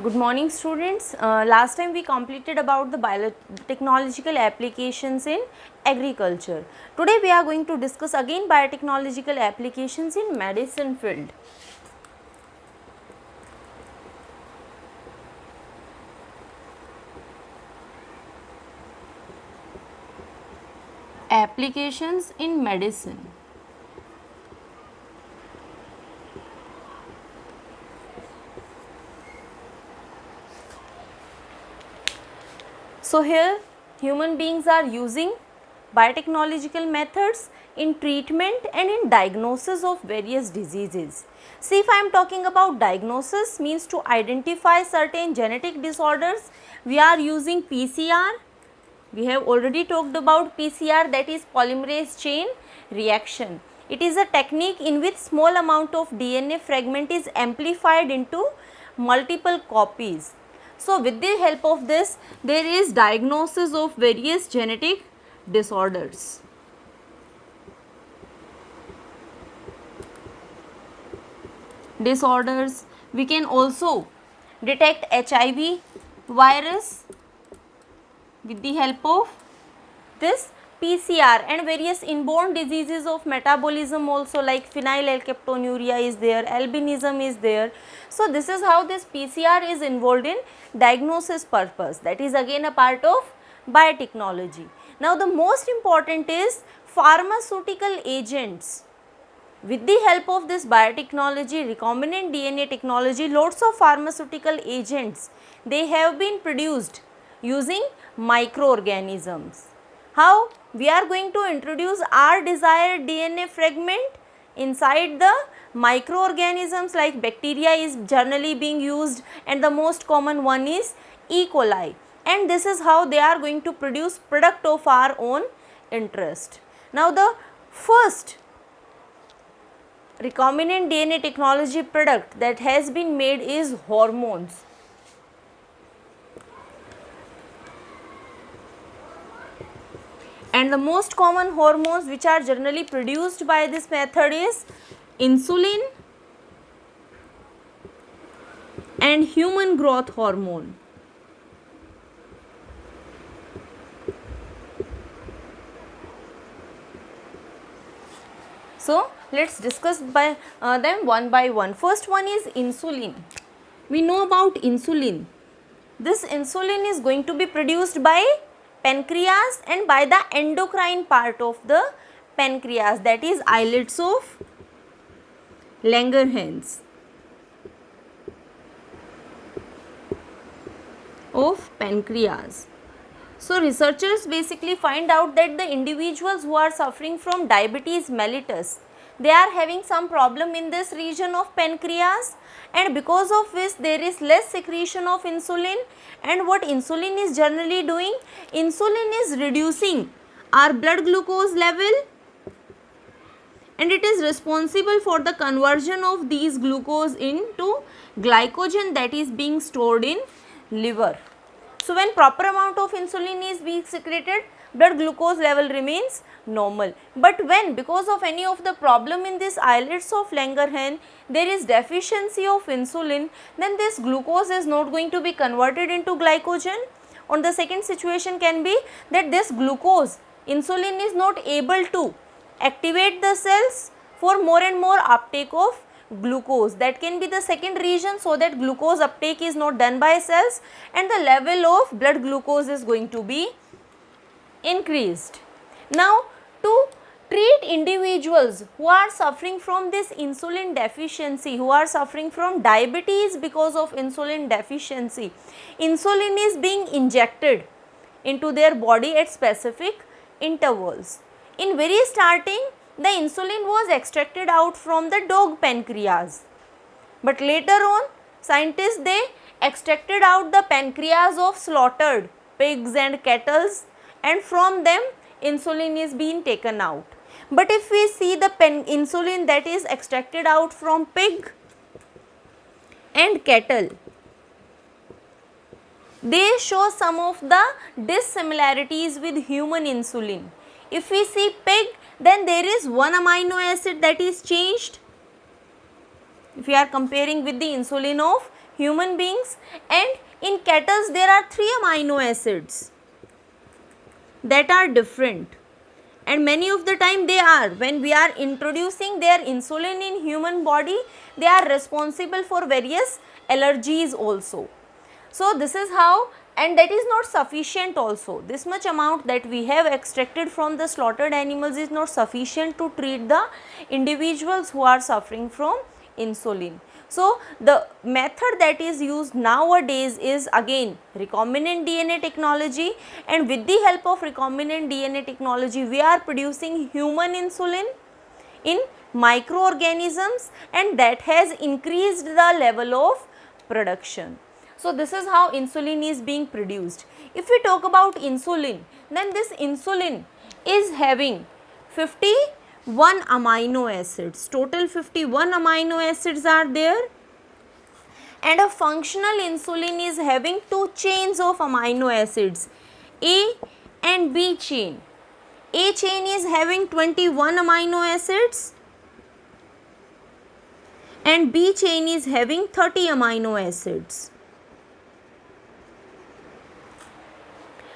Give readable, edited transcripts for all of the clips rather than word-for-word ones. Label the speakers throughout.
Speaker 1: Good morning students. Last time we completed about the biotechnological applications in agriculture. Today we are going to discuss again biotechnological applications in medicine field. Applications in medicine. So here human beings are using biotechnological methods in treatment and in diagnosis of various diseases. See, if I am talking about diagnosis, means to identify certain genetic disorders, we are using PCR. We have already talked about PCR, that is polymerase chain reaction. It is a technique in which small amount of DNA fragment is amplified into multiple copies. So with the help of this, there is diagnosis of various genetic disorders. We can also detect HIV virus with the help of this PCR, and various inborn diseases of metabolism also, like phenylketonuria is there, albinism is there. So this is how this PCR is involved in diagnosis purpose, that is again a part of biotechnology. Now the most important is pharmaceutical agents. With the help of this biotechnology, recombinant DNA technology, lots of pharmaceutical agents, they have been produced using microorganisms. How? We are going to introduce our desired DNA fragment inside the microorganisms, like bacteria is generally being used, and the most common one is E. coli, and this is how they are going to produce product of our own interest. Now the first recombinant DNA technology product that has been made is hormones. And the most common hormones which are generally produced by this method is insulin and human growth hormone. So let's discuss them one by one. First one is insulin. We know about insulin. This insulin is going to be produced by pancreas and by the endocrine part of the pancreas, that is islets of Langerhans of pancreas. So researchers basically find out that the individuals who are suffering from diabetes mellitus, they are having some problem in this region of pancreas, and because of which there is less secretion of insulin. And what insulin is generally doing? Insulin is reducing our blood glucose level, and it is responsible for the conversion of these glucose into glycogen that is being stored in liver. So when proper amount of insulin is being secreted, blood glucose level remains normal. But when, because of any of the problem in this islets of Langerhans, there is deficiency of insulin, then this glucose is not going to be converted into glycogen. On the second situation can be that this glucose, insulin is not able to activate the cells for more and more uptake of glucose. That can be the second reason, so that glucose uptake is not done by cells and the level of blood glucose is going to be increased. Now to treat individuals who are suffering from this insulin deficiency, who are suffering from diabetes because of insulin deficiency, insulin is being injected into their body at specific intervals. In very starting, the insulin was extracted out from the dog pancreas, but later on scientists, they extracted out the pancreas of slaughtered pigs and cattle, and from them insulin is being taken out. But if we see the insulin that is extracted out from pig and cattle, they show some of the dissimilarities with human insulin. If we see pig, then there is one amino acid that is changed if we are comparing with the insulin of human beings, and in cattle there are 3 amino acids that are different, and many of the time they are, when we are introducing their insulin in human body, they are responsible for various allergies also. So this is how, and that is not sufficient also. This much amount that we have extracted from the slaughtered animals is not sufficient to treat the individuals who are suffering from insulin. So the method that is used nowadays is again recombinant DNA technology, and with the help of recombinant DNA technology we are producing human insulin in microorganisms, and that has increased the level of production. So this is how insulin is being produced. If we talk about insulin, then this insulin is having 51 amino acids, total 51 amino acids are there, and a functional insulin is having 2 chains of amino acids, A and B chain. A chain is having 21 amino acids and B chain is having 30 amino acids.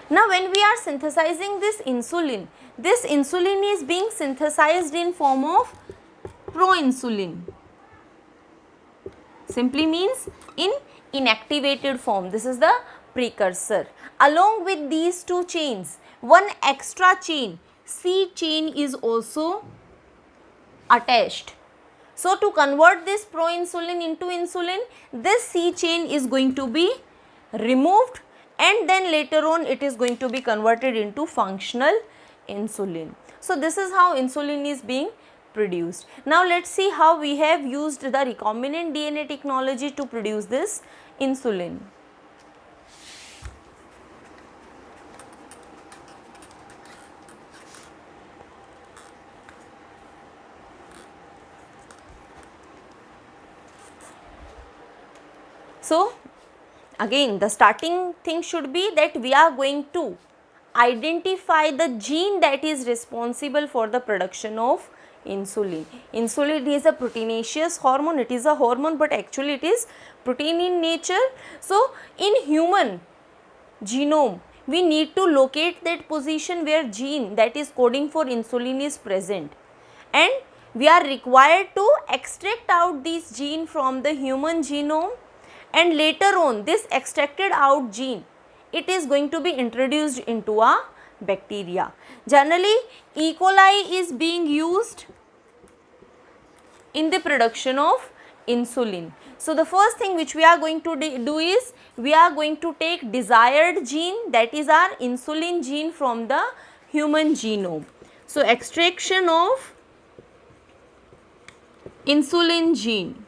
Speaker 1: Now when we are synthesizing this insulin is being synthesized in form of proinsulin. Simply means in inactivated form. This is the precursor. Along with these 2 chains, one extra chain, C chain, is also attached. So to convert this proinsulin into insulin, this C chain is going to be removed, and then later on it is going to be converted into functional insulin. So this is how insulin is being produced. Now let's see how we have used the recombinant DNA technology to produce this insulin. So again the starting thing should be that we are going to identify the gene that is responsible for the production of insulin. Insulin is a proteinaceous hormone. It is a hormone, but actually it is protein in nature. So in human genome we need to locate that position where gene that is coding for insulin is present, and we are required to extract out this gene from the human genome, and later on this extracted out gene, it is going to be introduced into a bacteria. Generally E. coli is being used in the production of insulin. So the first thing which we are going to do is we are going to take desired gene, that is our insulin gene, from the human genome. So extraction of insulin gene.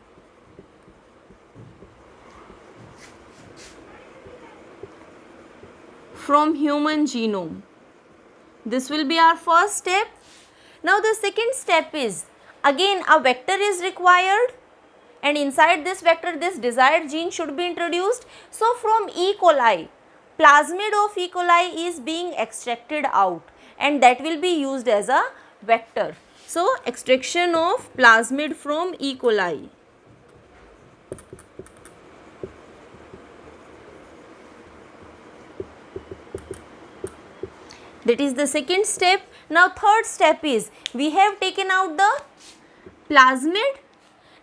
Speaker 1: From human genome. This will be our first step. Now the second step is, again a vector is required, and inside this vector this desired gene should be introduced. So from E. coli, plasmid of E. coli is being extracted out, and that will be used as a vector. So extraction of plasmid from E. coli. That is the second step. Now third step is we have taken out the plasmid.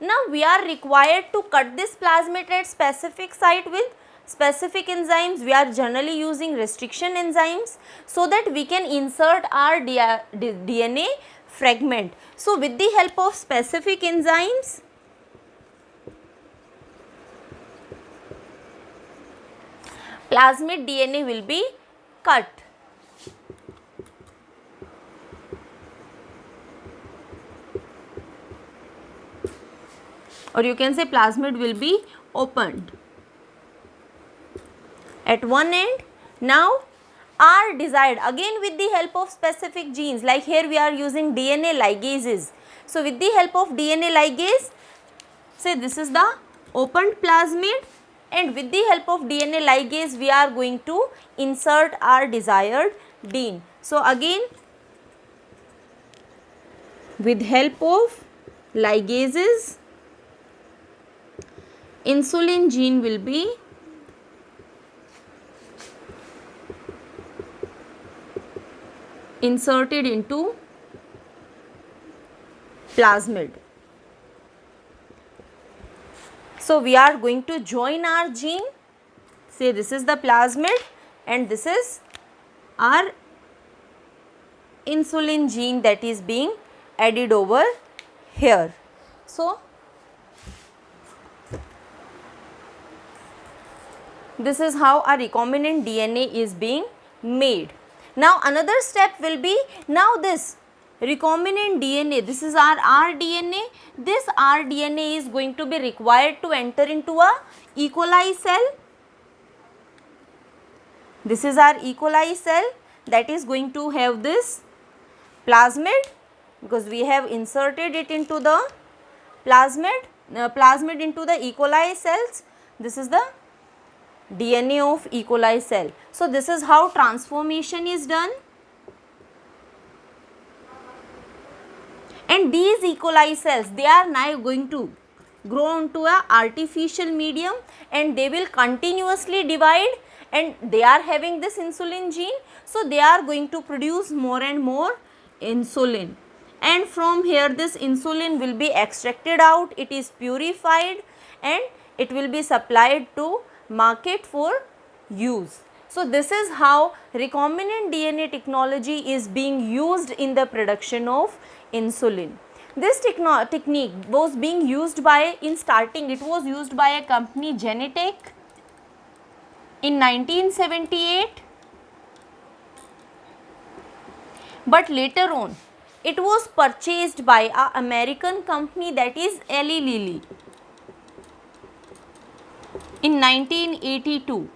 Speaker 1: Now we are required to cut this plasmid at specific site with specific enzymes. We are generally using restriction enzymes so that we can insert our DNA fragment. So with the help of specific enzymes, plasmid DNA will be cut. Or you can say plasmid will be opened at one end. Now our desired, again with the help of specific genes, like here we are using DNA ligases. So with the help of DNA ligase, say this is the opened plasmid, and with the help of DNA ligase we are going to insert our desired gene. So again with help of ligases insulin gene will be inserted into plasmid. So we are going to join our gene, say this is the plasmid and this is our insulin gene that is being added over here. So this is how our recombinant DNA is being made. Now another step will be, now this recombinant DNA, this is our rDNA, this rDNA is going to be required to enter into a E. coli cell. This is our E. coli cell that is going to have this plasmid, because we have inserted it into the plasmid into the E. coli cells. This is the DNA of E. coli cell. So this is how transformation is done. And these E. coli cells, they are now going to grow into a artificial medium and they will continuously divide, and they are having this insulin gene. So they are going to produce more and more insulin, and from here this insulin will be extracted out, it is purified and it will be supplied to market for use. So this is how recombinant DNA technology is being used in the production of insulin. This technique was being used by, in starting it was used by a company Genentech in 1978, but later on it was purchased by a American company, that is Eli Lilly, in 1982.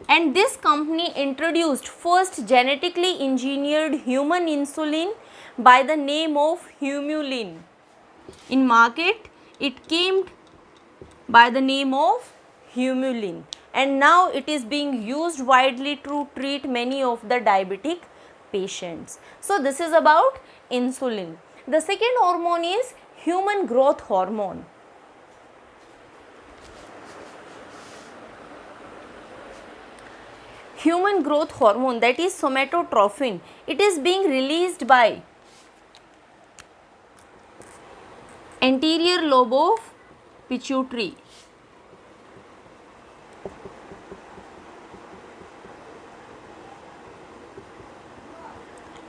Speaker 1: And this company introduced first genetically engineered human insulin by the name of Humulin. In market it came by the name of Humulin, and now it is being used widely to treat many of the diabetic patients. So this is about insulin. The second hormone is human growth hormone. Human growth hormone, that is somatotropin, it is being released by anterior lobe of pituitary.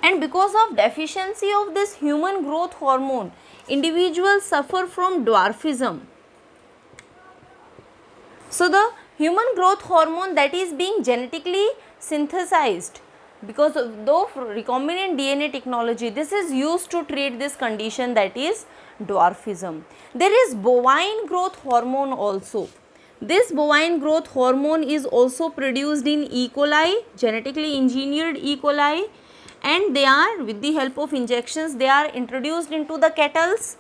Speaker 1: And because of deficiency of this human growth hormone, individuals suffer from dwarfism. So the human growth hormone that is being genetically synthesized because of the recombinant DNA technology, this is used to treat this condition, that is dwarfism. There is bovine growth hormone also. This bovine growth hormone is also produced in E. coli, genetically engineered E. coli, and they are, with the help of injections, they are introduced into the cattles,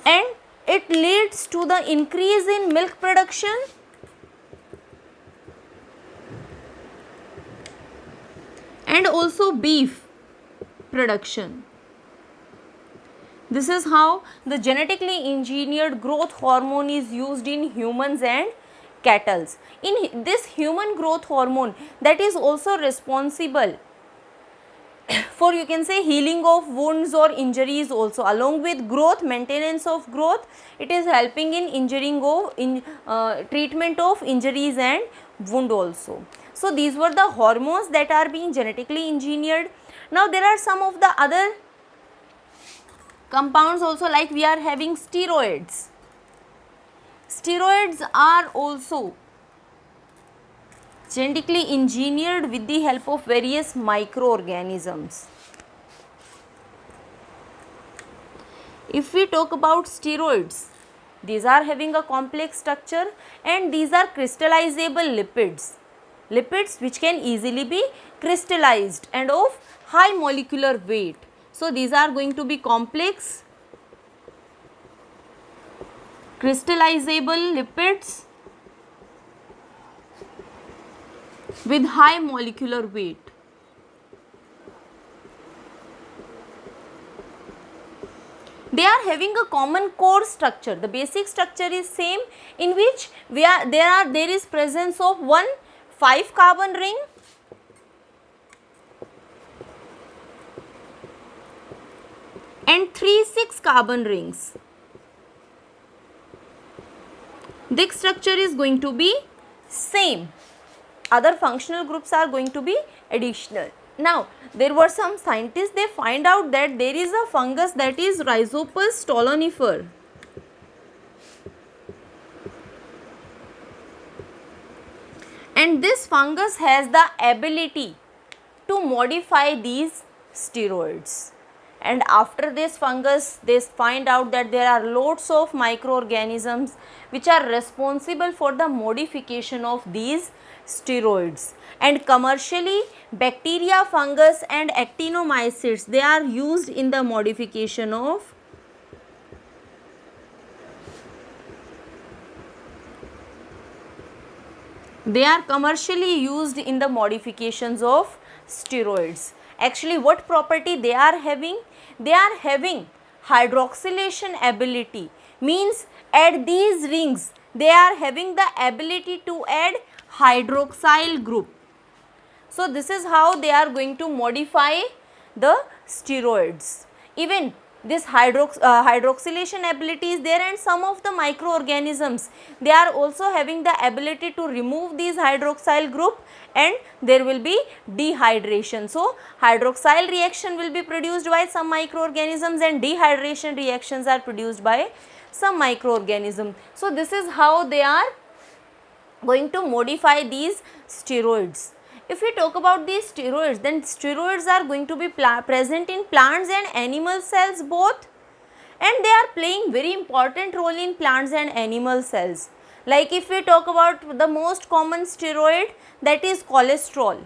Speaker 1: and it leads to the increase in milk production and also beef production. This is how the genetically engineered growth hormone is used in humans and cattle. In this human growth hormone, that is also responsible for, you can say, healing of wounds or injuries also. Along with growth, maintenance of growth, it is helping in treatment of injuries and wound also. So these were the hormones that are being genetically engineered. Now there are some of the other compounds also, like we are having steroids. Steroids are also genetically engineered with the help of various microorganisms. If we talk about steroids, these are having a complex structure and these are crystallizable lipids. Lipids which can easily be crystallized and of high molecular weight. So these are going to be complex crystallizable lipids with high molecular weight. They are having a common core structure. The basic structure is same, in which there is presence of one 5 carbon ring and 3 6 carbon rings. This structure is going to be same. Other functional groups are going to be additional. Now, there were some scientists, they find out that there is a fungus, that is Rhizopus stolonifer. And this fungus has the ability to modify these steroids. And after this fungus, they find out that there are lots of microorganisms which are responsible for the modification of these steroids. And commercially, bacteria, fungus and actinomycetes, they are used in the modification of commercially used in the modifications of steroids. Actually, what property they are having? They are having hydroxylation ability, means at these rings they are having the ability to add hydroxyl group. So this is how they are going to modify the steroids. Even this hydroxylation ability is there, and some of the microorganisms, they are also having the ability to remove these hydroxyl group, and there will be dehydration. So hydroxyl reaction will be produced by some microorganisms and dehydration reactions are produced by some microorganism. So this is how they are going to modify these steroids. If we talk about these steroids, then steroids are going to be present in plants and animal cells both, and they are playing very important role in plants and animal cells. Like if we talk about the most common steroid, that is cholesterol.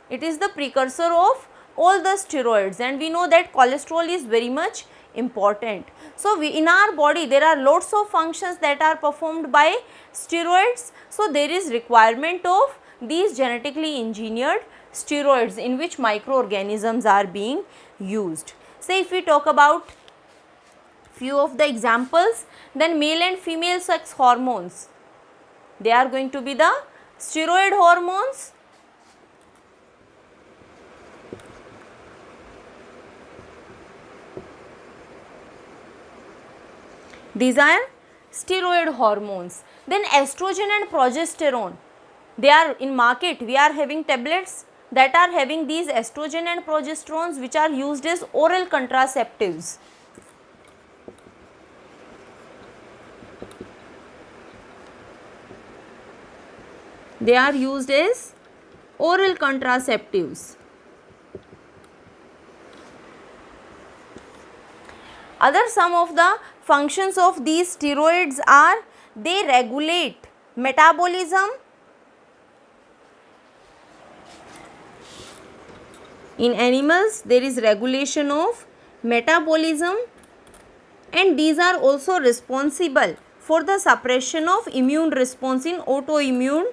Speaker 1: It is the precursor of all the steroids, and we know that cholesterol is very much important. So in our body there are lots of functions that are performed by steroids. So there is requirement of these genetically engineered steroids in which microorganisms are being used. Say if we talk about few of the examples, then male and female sex hormones, they are going to be the steroid hormones. These are steroid hormones. Then estrogen and progesterone, they are in market. We are having tablets that are having these estrogen and progesterones which are used as oral contraceptives. They are used as oral contraceptives. Other some of the functions of these steroids are they regulate metabolism. In animals, there is regulation of metabolism, and these are also responsible for the suppression of immune response in autoimmune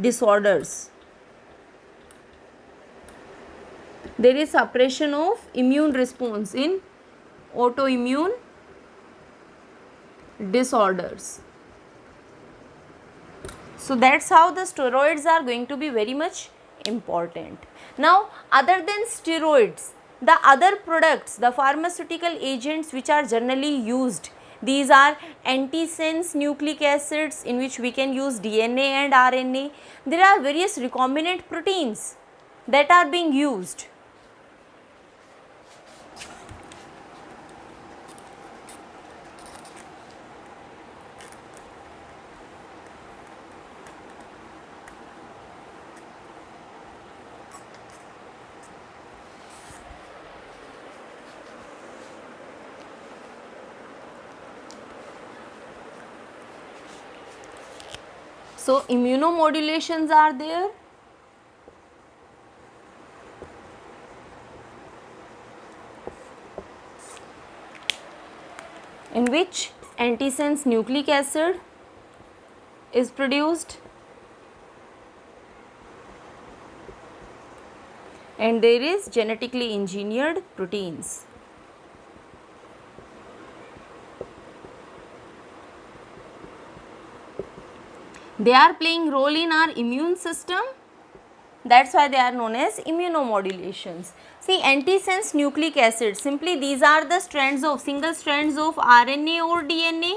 Speaker 1: disorders. There is suppression of immune response in autoimmune disorders. So that's how the steroids are going to be very much important. Now, other than steroids, the other products, the pharmaceutical agents which are generally used, these are antisense nucleic acids in which we can use DNA and RNA. There are various recombinant proteins that are being used. So immunomodulations are there. In which antisense nucleic acid is produced, and there is genetically engineered proteins. They are playing role in our immune system. That's why they are known as immunomodulations. See, antisense nucleic acid, simply these are the strands of, single strands of RNA or DNA.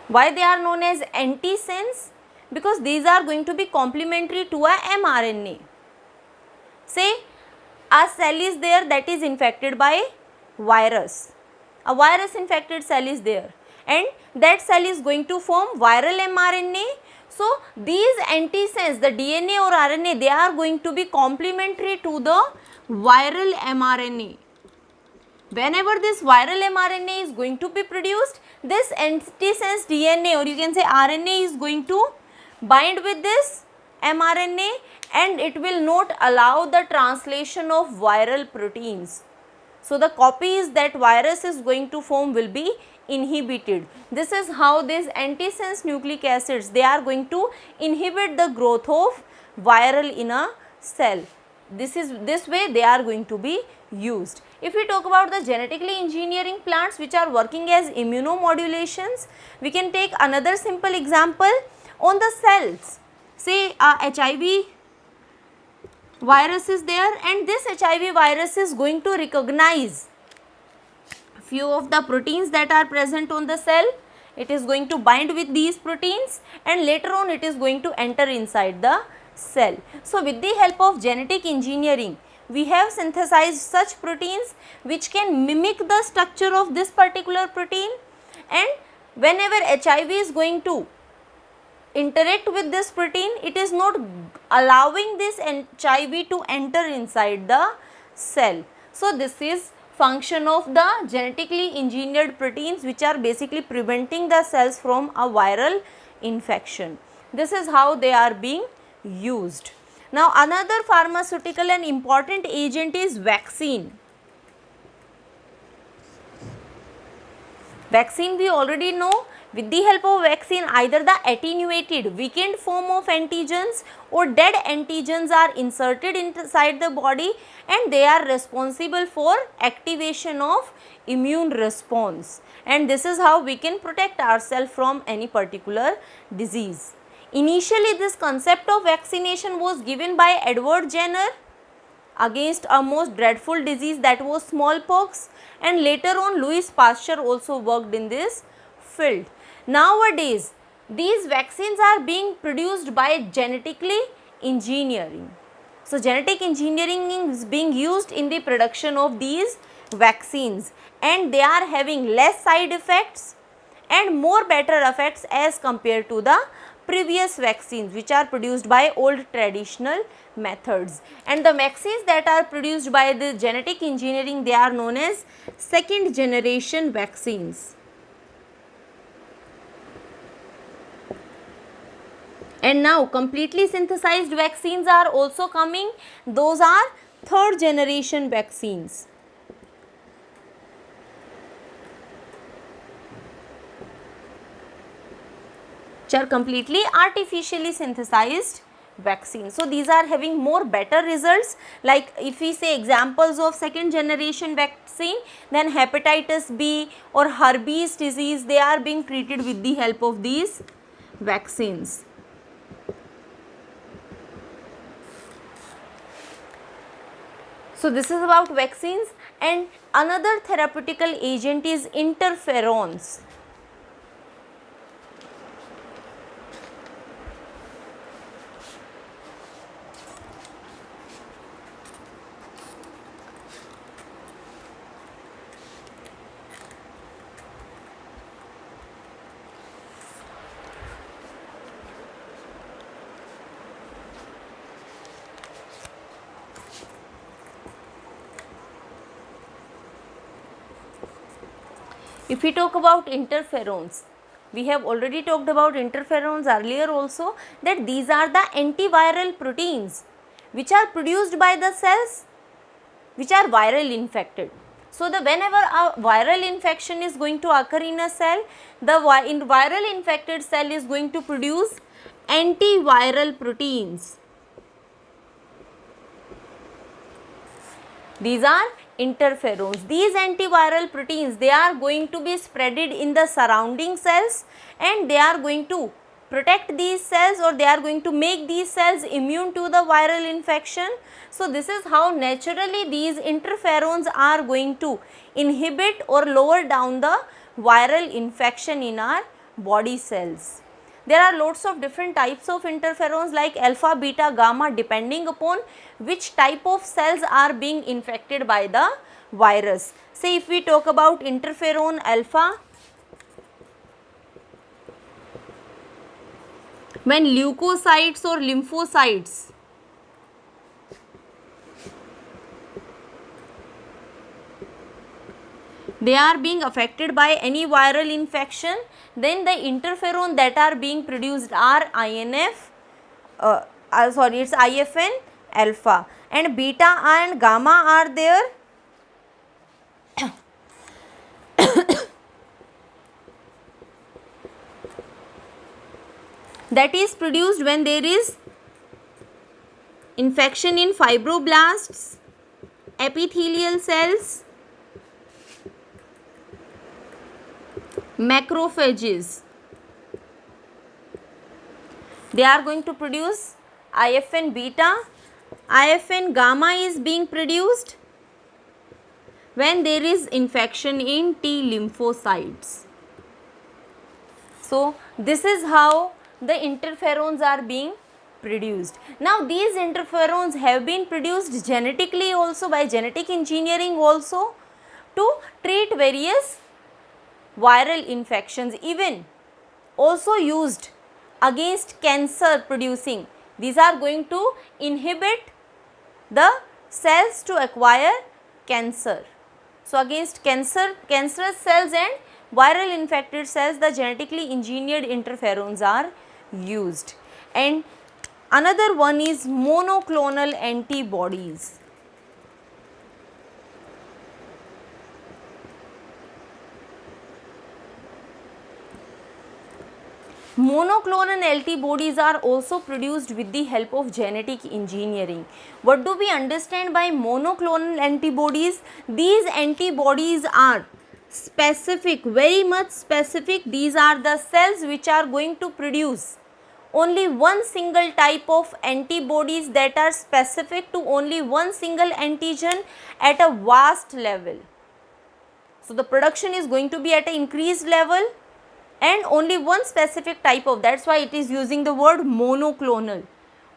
Speaker 1: Why they are known as antisense? Because these are going to be complementary to a mRNA. Say a cell is there that is infected by virus. A virus infected cell is there and that cell is going to form viral mRNA. So, these antisense, the DNA or RNA, they are going to be complementary to the viral mRNA. Whenever this viral mRNA is going to be produced, this antisense DNA or you can say RNA is going to bind with this mRNA and it will not allow the translation of viral proteins. So, the copies that virus is going to form will be inhibited. This is how these antisense nucleic acids, they are going to inhibit the growth of viral in a cell. This way they are going to be used. If we talk about the genetically engineering plants which are working as immunomodulations, we can take another simple example on the cells. Say HIV virus is there and this HIV virus is going to recognize few of the proteins that are present on the cell. It is going to bind with these proteins and later on it is going to enter inside the cell. So, with the help of genetic engineering, we have synthesized such proteins which can mimic the structure of this particular protein, and whenever HIV is going to interact with this protein, it is not allowing this HIV to enter inside the cell. So, this is function of the genetically engineered proteins which are basically preventing the cells from a viral infection. This is how they are being used. Now, another pharmaceutical and important agent is vaccine. Vaccine we already know. With the help of vaccine, either the attenuated, weakened form of antigens or dead antigens are inserted inside the body and they are responsible for activation of immune response, and this is how we can protect ourselves from any particular disease. Initially, this concept of vaccination was given by Edward Jenner against a most dreadful disease, that was smallpox, and later on Louis Pasteur also worked in this field. Nowadays, these vaccines are being produced by genetically engineering. So, genetic engineering is being used in the production of these vaccines and they are having less side effects and more better effects as compared to the previous vaccines which are produced by old traditional methods. And the vaccines that are produced by the genetic engineering, they are known as second generation vaccines. And now completely synthesized vaccines are also coming. Those are third generation vaccines. Which are completely artificially synthesized vaccines. So, these are having more better results, like if we say examples of second generation vaccine, then hepatitis B or herpes disease, they are being treated with the help of these vaccines. So, this is about vaccines, and another therapeutical agent is interferons. If we talk about interferons, we have already talked about interferons earlier also, that these are the antiviral proteins which are produced by the cells which are viral infected. So, whenever a viral infection is going to occur in a cell, the viral infected cell is going to produce antiviral proteins. These are interferons. These antiviral proteins, they are going to be spreaded in the surrounding cells, and they are going to protect these cells, or they are going to make these cells immune to the viral infection. So this is how naturally these interferons are going to inhibit or lower down the viral infection in our body cells. There are lots of different types of interferons like alpha, beta, gamma, depending upon which type of cells are being infected by the virus. Say if we talk about interferon alpha, when leukocytes or lymphocytes they are being affected by any viral infection, then the interferon that are being produced are INF, it's IFN alpha, and beta and gamma are there. That is produced when there is infection in fibroblasts, epithelial cells, macrophages. They are going to produce IFN beta. IFN gamma is being produced when there is infection in T lymphocytes. So this is how the interferons are being produced. Now these interferons have been produced genetically also, by genetic engineering also, to treat various viral infections, even also used against cancer producing. These are going to inhibit the cells to acquire cancer. So against cancerous cells and viral infected cells, the genetically engineered interferons are used. And another one is monoclonal antibodies. Monoclonal antibodies are also produced with the help of genetic engineering. What do we understand by monoclonal antibodies? These antibodies are specific, very much specific. These are the cells which are going to produce only one single type of antibodies that are specific to only one single antigen at a vast level. So the production is going to be at an increased level, and only one specific type of, that's why it is using the word monoclonal.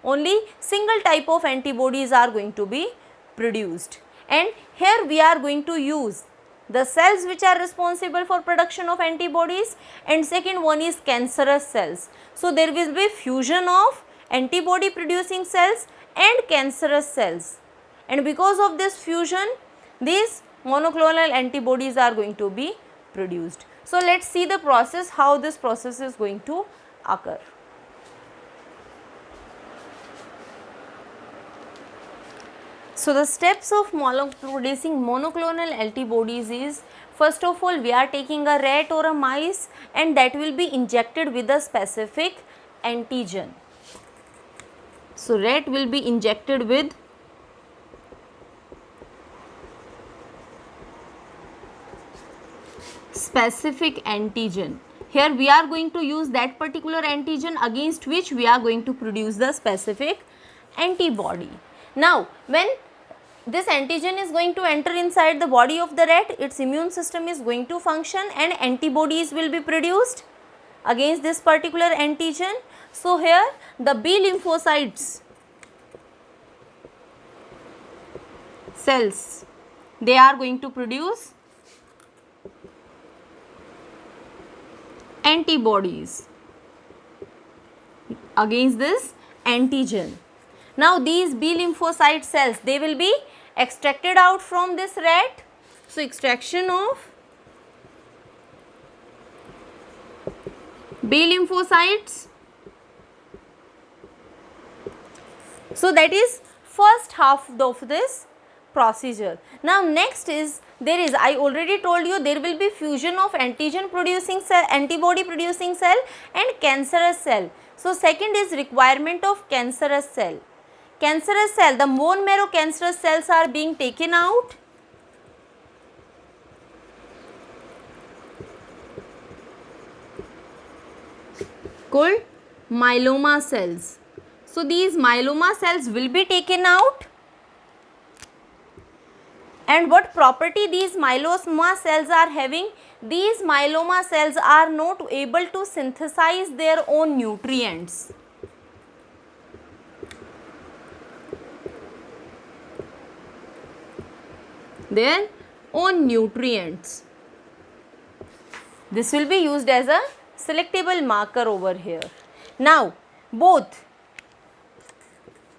Speaker 1: Only single type of antibodies are going to be produced, and here we are going to use the cells which are responsible for production of antibodies, and second one is cancerous cells. So there will be fusion of antibody producing cells and cancerous cells, and because of this fusion these monoclonal antibodies are going to be produced. So let's see the process, how this process is going to occur. So the steps of producing monoclonal antibodies is, first of all we are taking a rat or a mice, and that will be injected with a specific antigen. So rat will be injected with specific antigen. Here we are going to use that particular antigen against which we are going to produce the specific antibody. Now when this antigen is going to enter inside the body of the rat, its immune system is going to function and antibodies will be produced against this particular antigen. So here the B lymphocytes cells, they are going to produce antibodies against this antigen. Now these B lymphocyte cells, they will be extracted out from this rat. So extraction of B lymphocytes. So that is first half of this procedure. Now next is, I already told you there will be fusion of antigen producing cell, antibody producing cell and cancerous cell. So second is requirement of cancerous cell. Cancerous cell, the bone marrow cancerous cells are being taken out, called myeloma cells. So these myeloma cells will be taken out. And what property these myeloma cells are having? These myeloma cells are not able to synthesize their own nutrients. Their own nutrients. This will be used as a selectable marker over here. Now, both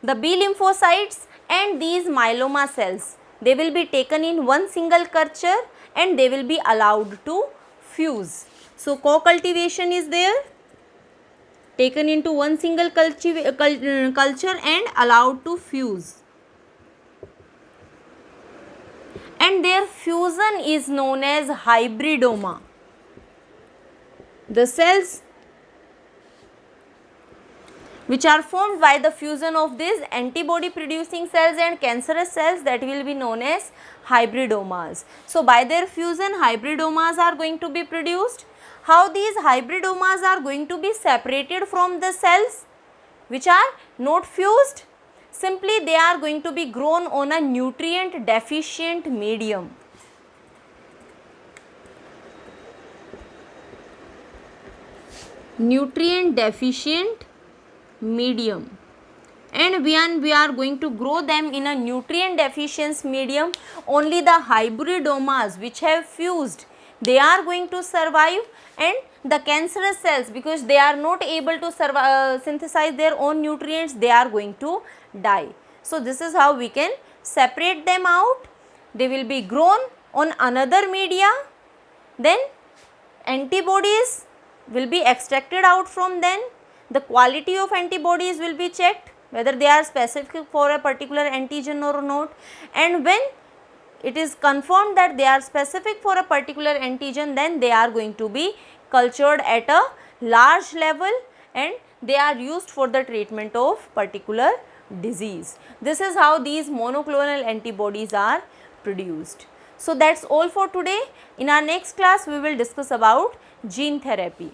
Speaker 1: the B lymphocytes and these myeloma cells, they will be taken in one single culture and they will be allowed to fuse. So, co-cultivation is there, taken into one single culture and allowed to fuse. And their fusion is known as hybridoma. The cells which are formed by the fusion of these antibody producing cells and cancerous cells, that will be known as hybridomas. So by their fusion, hybridomas are going to be produced. How these hybridomas are going to be separated from the cells which are not fused? Simply they are going to be grown on a nutrient deficient medium. Nutrient deficient medium. And when we are going to grow them in a nutrient deficiency medium, only the hybridomas which have fused, they are going to survive, and the cancerous cells, because they are not able to synthesize their own nutrients, they are going to die. So this is how we can separate them out. They will be grown on another media, then antibodies will be extracted out from them. The quality of antibodies will be checked, whether they are specific for a particular antigen or not, and when it is confirmed that they are specific for a particular antigen, then they are going to be cultured at a large level and they are used for the treatment of particular disease. This is how these monoclonal antibodies are produced. So that's all for today. In our next class, we will discuss about gene therapy.